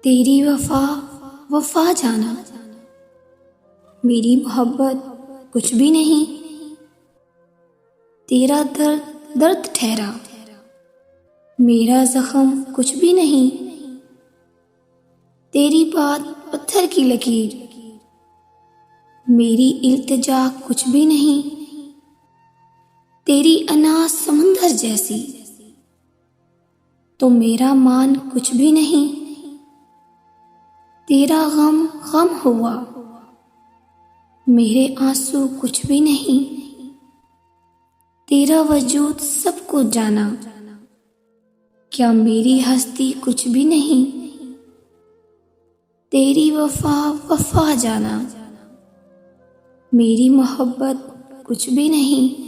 तेरी वफा वफा जाना, मेरी मोहब्बत कुछ भी नहीं। तेरा दर्द दर्द ठहरा, मेरा जख्म कुछ भी नहीं। तेरी बात पत्थर की लकीर, मेरी इल्तिजा कुछ भी नहीं। तेरी अना समंदर जैसी, तो मेरा मान कुछ भी नहीं। तेरा गम गम हुआ, मेरे आंसू कुछ भी नहीं। तेरा वजूद सब कुछ जाना, क्या मेरी हस्ती कुछ भी नहीं। तेरी वफा वफा जाना, मेरी मोहब्बत कुछ भी नहीं।